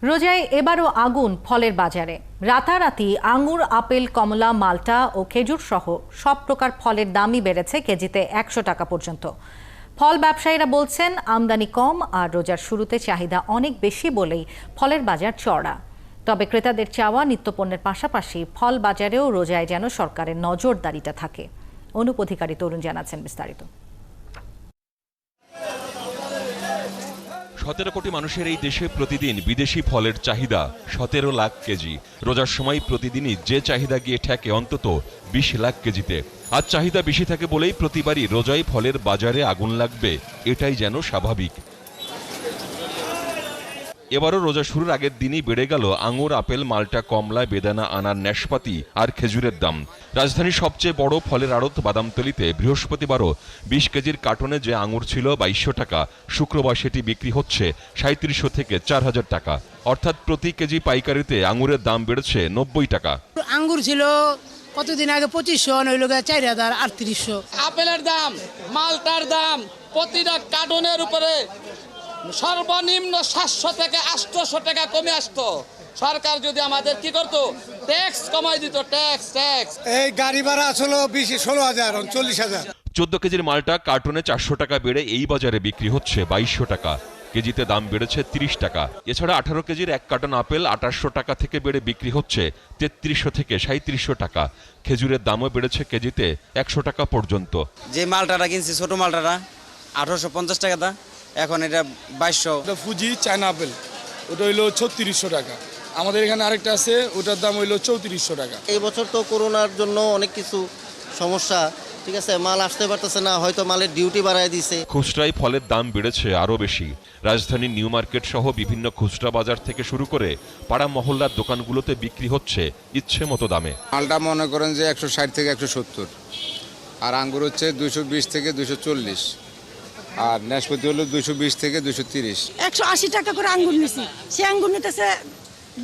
রোজায় এবারও আগুন ফলের বাজারে। রাতারাতি আঙ্গুর, আপেল, কমলা, মাল্টা ও খেজুর সহ সব প্রকার ফলের দামই বেড়েছে কেজিতে ১০০ টাকা পর্যন্ত। ফল ব্যবসায়ীরা বলছেন আমদানি কম আর রোজার শুরুতে চাহিদা অনেক বেশি বলেই ফলের বাজার চড়া। তবে ক্রেতাদের চাওয়া নিত্যপণ্যের পাশাপাশি ফল বাজারেও রোজায় যেন সরকারের নজরদারিটা থাকে। অনুপ অধিকারী তরুণ জানাচ্ছেন বিস্তারিত। ১৭ কোটি মানুষের এই দেশে প্রতিদিন বিদেশি ফলের চাহিদা ১৭ লাখ কেজি। রোজার সময় প্রতিদিনই যে চাহিদা গিয়ে ঠেকে অন্তত ২০ লাখ কেজিতে। আজ চাহিদা বেশি থাকে বলেই প্রতিবারই রোজায় ফলের বাজারে আগুন লাগবে, এটাই যেন স্বাভাবিক। এবারও রোজা শুরুর আগের দিনই বেড়ে গেল আঙুর, আপেল, মাল্টা, কমলা, বেদানা, আনার, নাশপাতি আর খেজুরের দাম। রাজধানীর সবচেয়ে বড় ফলের আড়ত বাদামতলীতে বৃহস্পতিবারও ২০ কেজির কার্টনে যে আঙুর ছিল ২২০০ টাকা, শুক্রবার সেটি বিক্রি হচ্ছে ৩৭০০ থেকে ৪০০০ টাকা। অর্থাৎ প্রতি কেজি পাইকারিতে আঙুরের দাম বেড়েছে ৯০ টাকা। আঙ্গুর ছিল কতদিন আগে ২৫০০, হইল ৪০০০, ৩৮০০। আপেলের দাম, মালটার দাম প্রতিটা কার্টনের উপরে সর্বনিম্ন ৭০০ থেকে ৮০০ টাকা কমে আসতো। সরকার যদি আমাদের কি করতো, ট্যাক্স কমাই দিত, ট্যাক্স। এই গাড়ি ভাড়া আসলে ১৬,০০০, ৪০,০০০। ১৪ কেজির মালটা কার্টনে ৪০০ টাকা বেড়ে এই বাজারে বিক্রি হচ্ছে ২২০০ টাকা। কেজিতে দাম বেড়েছে ৩০ টাকা। এছাড়া ১৮ কেজির এক কার্টন আপেল ২৮০০ টাকা থেকে বেড়ে বিক্রি হচ্ছে ৩৩০০ থেকে ৩৭০০ টাকা। খেজুরের দামও বেড়েছে কেজিতে ১০০ টাকা পর্যন্ত। যে মালটাটা কিনছি ছোট মালটাটা ১৮৫০ টাকা দা, এখন এটা ২২০০। ফুজি চায়না আপেল, ওটা হইলো ৩৬০০ টাকা। আমাদের এখানে আরেকটা আছে, ওটার দাম হইলো ৩৪০০ টাকা। এই বছর তো করোনার জন্য অনেক কিছু সমস্যা, ঠিক আছে, মাল আসতে পারতেছে না, হয়তো মালের ডিউটি বাড়ায় দিছে। খুচরায় ফলের দাম বেড়েছে আরও বেশি। রাজধানীর নিউ মার্কেট সহ বিভিন্ন খুচরা বাজার থেকে শুরু করে পাড়া মহল্লার দোকানগুলোতে বিক্রি হচ্ছে ইচ্ছে মতো দামে। মালটা মনে করেন যে ১৬০ থেকে ১৭০, আর আঙ্গুর হচ্ছে ২২০ থেকে ২৪০, আর নাশপাতি হলো ২২০ থেকে ২৩০। ১৮০ টাকা করে আঙ্গুর নিছি, সে আঙ্গুর নিতেছে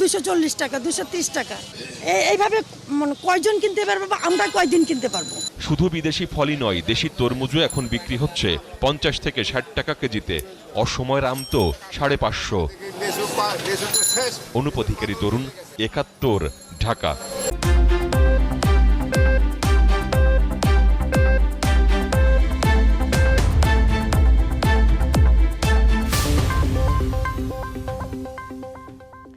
২৪০ টাকা, ২৩০ টাকা। এইভাবে কয়জন কিনতে পারবো বা আমরা কয়দিন কিনতে পারবো? শুধু বিদেশি ফলই নয়, দেশি তরমুজও এখন বিক্রি হচ্ছে ৫০ থেকে ৬০ টাকা কেজিতে। অসময়ের আম তো ৫৫০। অনুপ অধিকারী তরুণ, ৭১, ঢাকা।